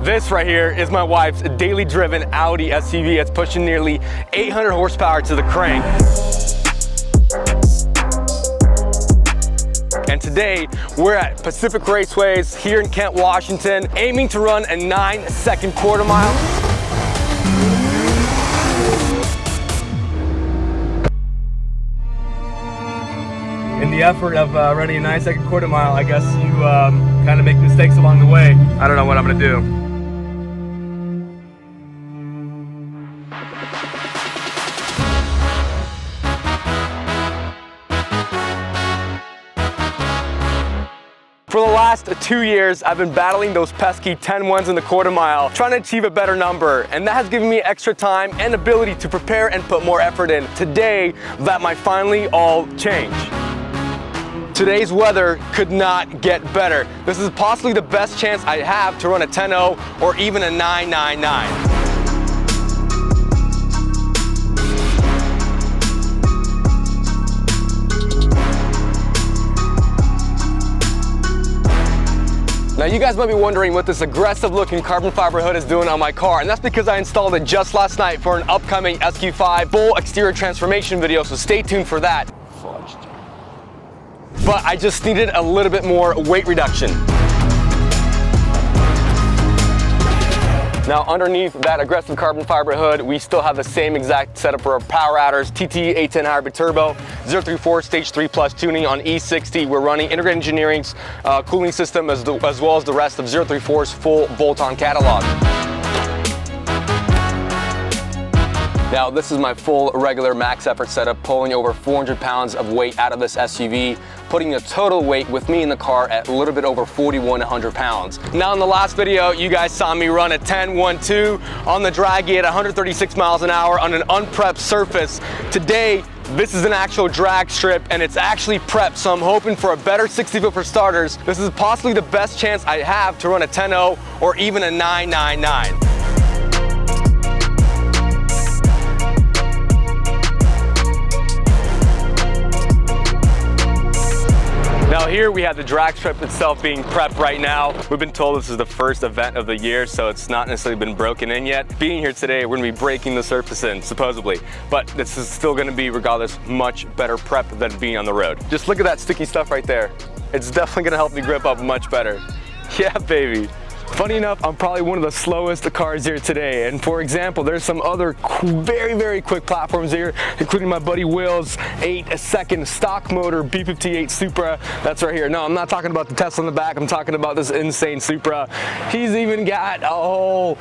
This right here is my wife's daily driven Audi SUV. It's pushing nearly 800 horsepower to the crank. And today we're at Pacific Raceways here in Kent, Washington, aiming to run a 9-second quarter mile. In the effort of running a 9-second quarter mile, I guess you kind of make mistakes along the way. I don't know what I'm gonna do. For the last 2 years, I've been battling those pesky 10-1s in the quarter mile, trying to achieve a better number, and that has given me extra time and ability to prepare and put more effort in. Today, that might finally all change. Today's weather could not get better. This is possibly the best chance I have to run a 10-0 or even a 9-9-9. Now you guys might be wondering what this aggressive looking carbon fiber hood is doing on my car, and that's because I installed it just last night for an upcoming SQ5 full exterior transformation video, so stay tuned for that. But I just needed a little bit more weight reduction. Now underneath that aggressive carbon fiber hood, we still have the same exact setup for our power adders, TT 810 hybrid turbo, 034 stage 3 plus tuning on E60. We're running integrated engineering's cooling system as well as the rest of 034's full bolt-on catalog. Now this is my full regular max effort setup, pulling over 400 pounds of weight out of this SUV, putting the total weight with me in the car at a little bit over 4,100 pounds. Now in the last video, you guys saw me run a 10-1-2 on the draggy at 136 miles an hour on an unprepped surface. Today, this is an actual drag strip and it's actually prepped, so I'm hoping for a better 60-foot for starters. This is possibly the best chance I have to run a 10-0 or even a 9-9-9. Now here we have the drag strip itself being prepped right now. We've been told this is the first event of the year, so it's not necessarily been broken in yet. Being here today, we're gonna be breaking the surface in, supposedly. But this is still gonna be, regardless, much better prep than being on the road. Just look at that sticky stuff right there. It's definitely gonna help me grip up much better. Yeah, baby. Funny enough, I'm probably one of the slowest cars here today. And for example, there's some other very, very quick platforms here, including my buddy Will's 8-second stock motor B58 Supra. That's right here. No, I'm not talking about the Tesla in the back. I'm talking about this insane Supra. He's even got a whole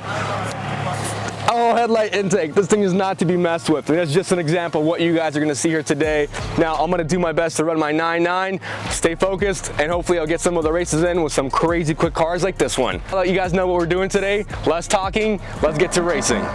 headlight intake. This thing is not to be messed with. And that's just an example of what you guys are gonna see here today. Now, I'm gonna do my best to run my 9-9, stay focused, and hopefully I'll get some of the races in with some crazy quick cars like this one. I'll let you guys know what we're doing today. Less talking, let's get to racing.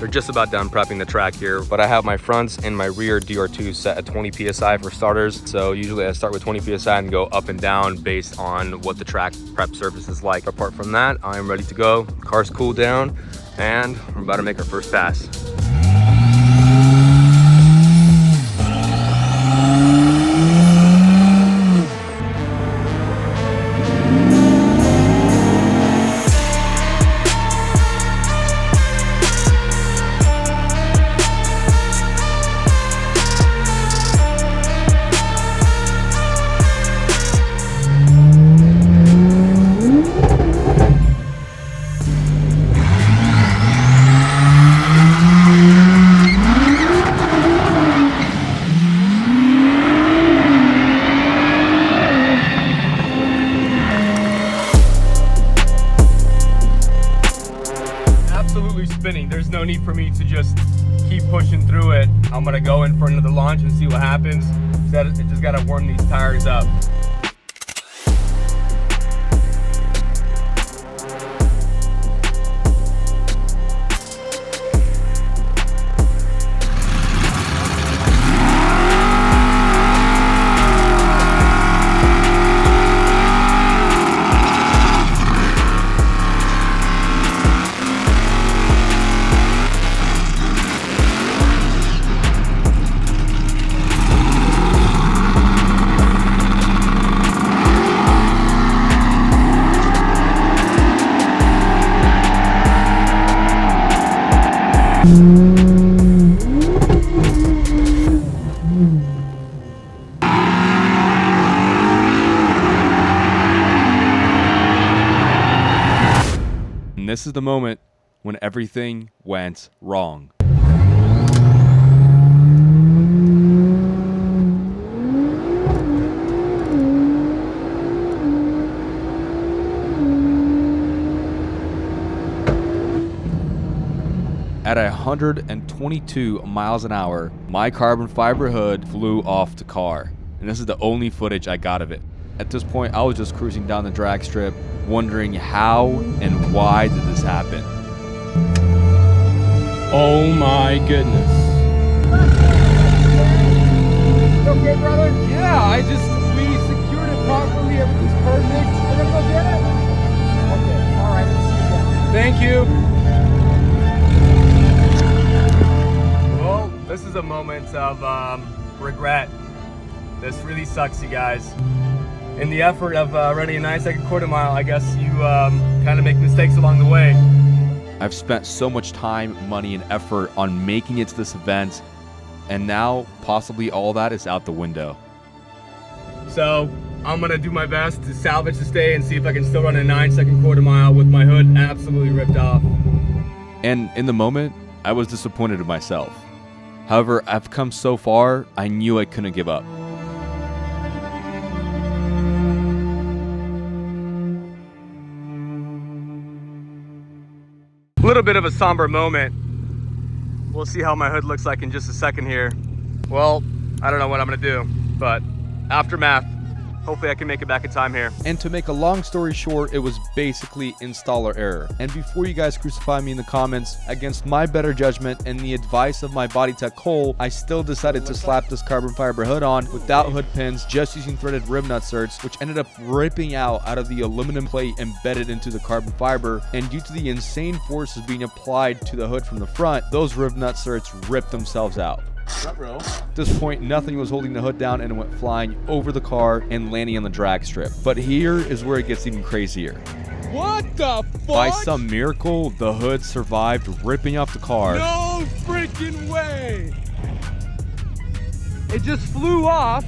Just about done prepping the track here, but I have my fronts and my rear DR2 set at 20 PSI for starters. So usually I start with 20 PSI and go up and down based on what the track prep surface is like. Apart from that, I'm ready to go. Car's cooled down and we're about to make our first pass. Spinning. There's no need for me to just keep pushing through it. I'm gonna go in for another launch and see what happens. It just gotta warm these tires up. And this is the moment when everything went wrong. At 122 miles an hour, my carbon fiber hood flew off the car. And this is the only footage I got of it. At this point, I was just cruising down the drag strip, wondering how and why did this happen. Oh my goodness. You okay, brother? Yeah, we secured it properly, everything's perfect. We're gonna go get it? Okay, alright, let's see you down. Thank you. Well, this is a moment of regret. This really sucks, you guys. In the effort of running a 9-second quarter mile, I guess you kind of make mistakes along the way. I've spent so much time, money, and effort on making it to this event, and now possibly all that is out the window. So I'm gonna do my best to salvage this day and see if I can still run a 9-second quarter mile with my hood absolutely ripped off. And in the moment, I was disappointed in myself. However, I've come so far, I knew I couldn't give up. A little bit of a somber moment. We'll see how my hood looks like in just a second here. Well, I don't know what I'm gonna do, but aftermath. Hopefully I can make it back in time here. And to make a long story short, it was basically installer error. And before you guys crucify me in the comments, against my better judgment and the advice of my body tech Cole, I still decided to slap this carbon fiber hood on without hood pins, just using threaded rim nutserts, which ended up ripping out of the aluminum plate embedded into the carbon fiber. And due to the insane forces being applied to the hood from the front, those rim nutserts ripped themselves out. At this point, nothing was holding the hood down and it went flying over the car and landing on the drag strip. But here is where it gets even crazier. What the fuck? By some miracle, the hood survived ripping off the car. No freaking way! It just flew off.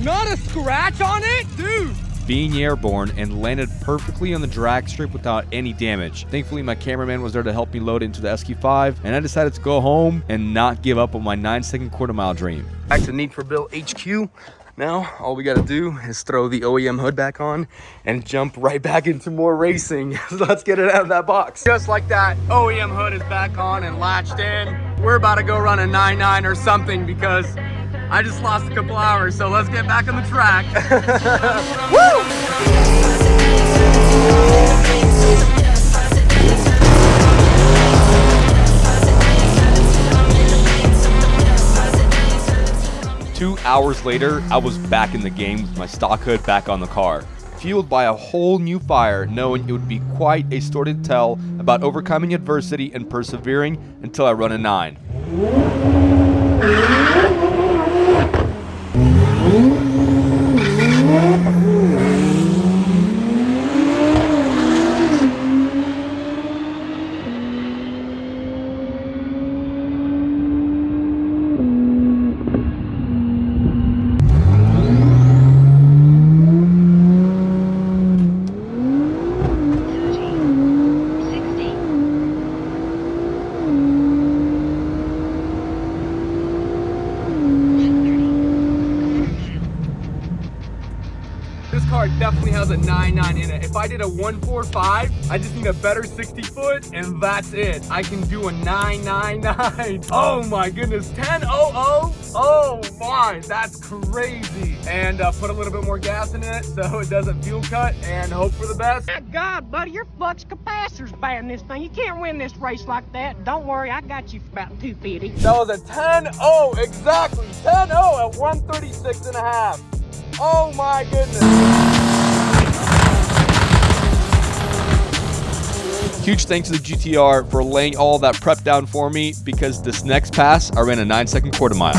Not a scratch on it? Dude! Being airborne and landed perfectly on the drag strip without any damage. Thankfully, my cameraman was there to help me load it into the SQ5, and I decided to go home and not give up on my 9-second quarter mile dream. Back to needforbuilt HQ. Now, all we gotta do is throw the OEM hood back on and jump right back into more racing. So let's get it out of that box. Just like that, OEM hood is back on and latched in. We're about to go run a 9.9 or something because I just lost a couple hours, so let's get back on the track. Woo! 2 hours later, I was back in the game with my stock hood back on the car, fueled by a whole new fire, knowing it would be quite a story to tell about overcoming adversity and persevering until I run a 9. This car definitely has a 9.9 in it. If I did a 1.45, I just need a better 60 foot and that's it. I can do a 9.99. Oh my goodness, 10.00. Oh my, that's crazy. And put a little bit more gas in it so it doesn't fuel cut and hope for the best. My God, buddy, your flux capacitor's bad in this thing. You can't win this race like that. Don't worry, I got you for about 250. That was a 10.0, exactly. 10.0 at 136.5. Oh my goodness. Huge thanks to the GTR for laying all that prep down for me, because this next pass I ran a 9-second quarter mile.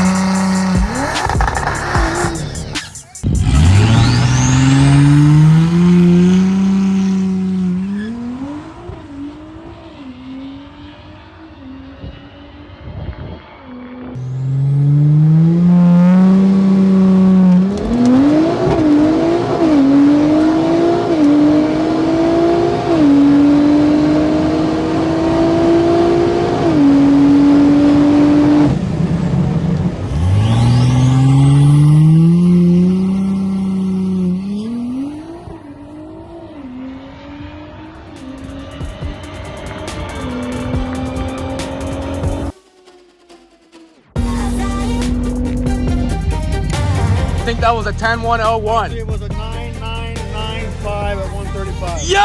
think that was a 10.101. It was a 9.995 at 135. Yo!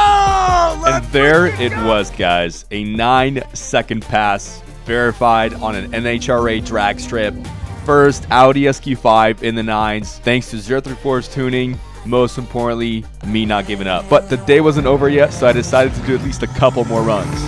And there it was, guys. A 9-second pass verified on an NHRA drag strip. First Audi SQ5 in the 9s, thanks to 034's tuning. Most importantly, me not giving up. But the day wasn't over yet, so I decided to do at least a couple more runs.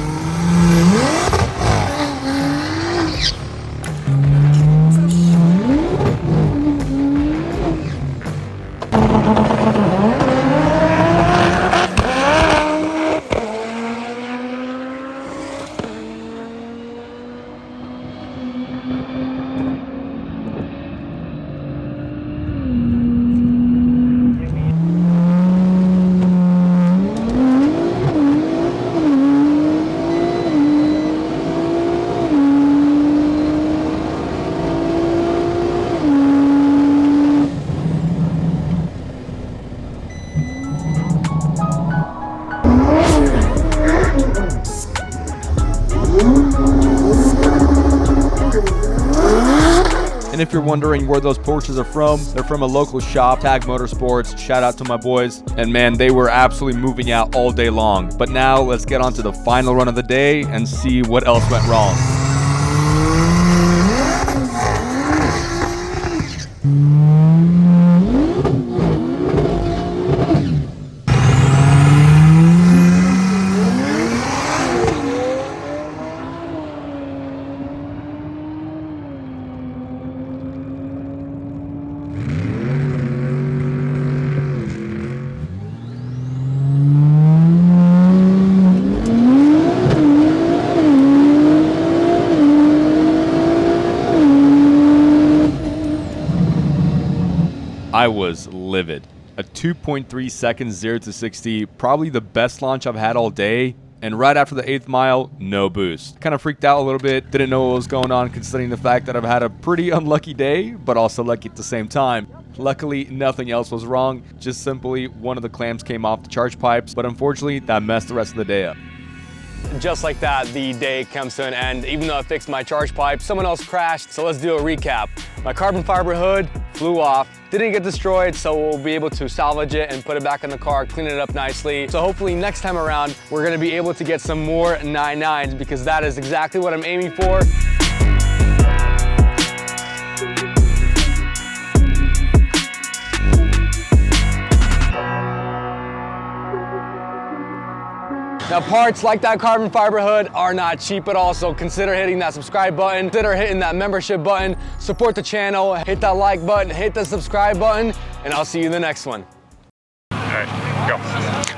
And if you're wondering where those Porsches are from, they're from a local shop, Tag Motorsports. Shout out to my boys. And man, they were absolutely moving out all day long. But now let's get on to the final run of the day and see what else went wrong. I was livid. A 2.3 seconds 0 to 60, probably the best launch I've had all day. And right after the 8th mile, no boost. Kind of freaked out a little bit, didn't know what was going on considering the fact that I've had a pretty unlucky day, but also lucky at the same time. Luckily, nothing else was wrong, just simply one of the clamps came off the charge pipes, but unfortunately, that messed the rest of the day up. Just like that, the day comes to an end. Even though I fixed my charge pipe, someone else crashed, so let's do a recap. My carbon fiber hood flew off, didn't get destroyed, so we'll be able to salvage it and put it back in the car, clean it up nicely. So hopefully next time around, we're gonna be able to get some more 9.9s because that is exactly what I'm aiming for. Now parts like that carbon fiber hood are not cheap at all, so consider hitting that subscribe button, consider hitting that membership button, support the channel, hit that like button, hit the subscribe button, and I'll see you in the next one. All right, go.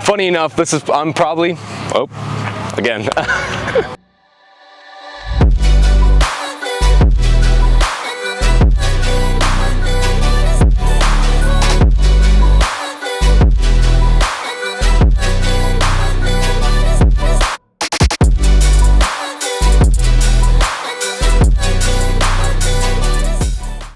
Funny enough, I'm probably, again.